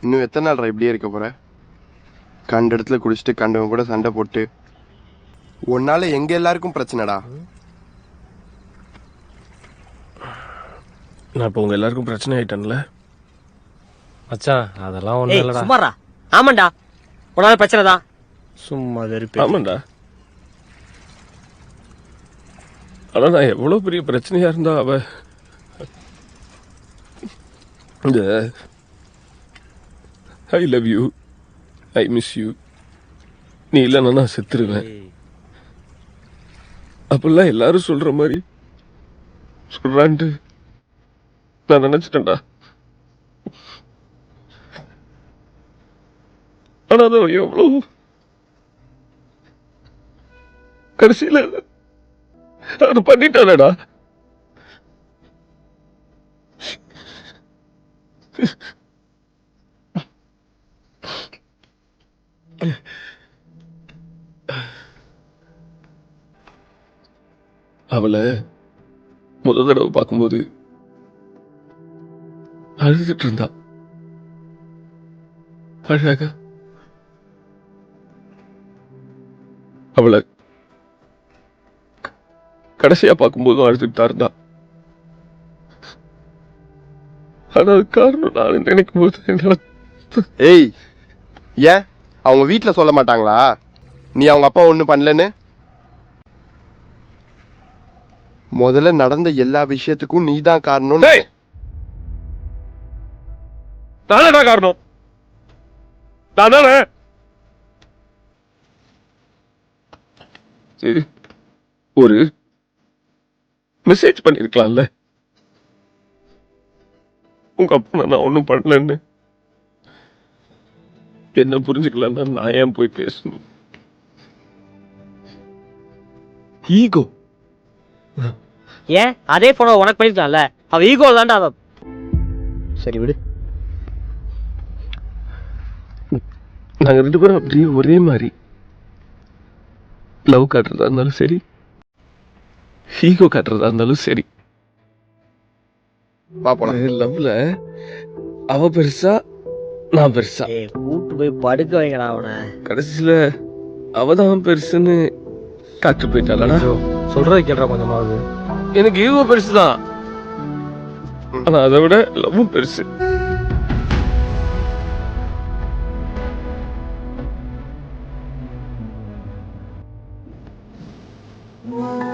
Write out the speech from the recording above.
இன்னும் எத்தனை நாள் இப்படியே இருக்க போற? கண்ட இடத்துல குடிச்சிட்டு கண்டவங்க கூட சண்டை போட்டு உன்னால எங்க எல்லாருக்கும் பிரச்சனைடா. நான் இப்போ உங்க எல்லாருக்கும் பிரச்சனை ஆயிட்டேன்ல மச்சான் அதெல்லாம் ஒண்ணும் ஏய் இல்லடா. சும்மாடா. ஆமாண்டா, உன்னால பிரச்சனை தான். சும்மா வெறுப்பு. ஆமாண்டா. ஆனா நான் எவ்வளவு பெரிய பிரச்சனையா இருந்தா அவ இந்த I love you, I miss you, நீ இல்லைன்னா நான் செத்துருவேன் அப்படிலாம் எல்லாரும் சொல்ற மாதிரி சொல்றான்ட்டு நான் நினைச்சிட்டேன்டா. ஆனா அது எவ்வளவு கடைசியில அது பண்ணிட்டானடா. அவளை முத தடவை பார்க்கும்போது அழுதுட்டு இருந்தா. அழகா அவளை கடைசியா பார்க்கும்போதும் அழுதுட்டு தான் இருந்தா. ஆனா அது காரணம் நான் நினைக்கும் போது என்னால ஏய், ஏன் அவங்க வீட்டுல சொல்ல மாட்டாங்களா நீ அவங்க அப்பா ஒண்ணும் பண்ணலன்னு? முதல்ல நடந்த எல்லா விஷயத்துக்கும் நீ தான் காரணம். டேய், நானடா காரணம். நான் தானே. சரி, ஒரு மெசேஜ் பண்ணிருக்கலாம்ல உங்க அப்பா நான் ஒண்ணும் பண்ணலன்னு. என்ன புரிஞ்சுக்கலன்னா நான் ஏன் போய் பேசணும்? ஈகோ. ஏன் அதே போன உனக்கு பண்ணிருக்கலாம்ல. அவ ஈகோ தான்டா அவ. சரி விடு. நாங்க 2 பேரும் அப்படியே ஒரே மாதிரி லவ் காட்டுறதா இருந்தாலும் சரி, ஈகோ காட்டுறதா இருந்தாலும் சரி, வா போலாம். லவ்ல அவ பெருசா நான் பெருசா, ஏய் கூட்டு போய் படுக்க வைங்கடா அவனை. கடைசியில அவதான் பெருசுன்னு காட்டு போயிட்டாளடா. சொல்றது கேள்றா கொஞ்சமாவது. எனக்கு ஈகோ பெருசுதான், ஆனா அதை விட லவ்வும் பெருசு.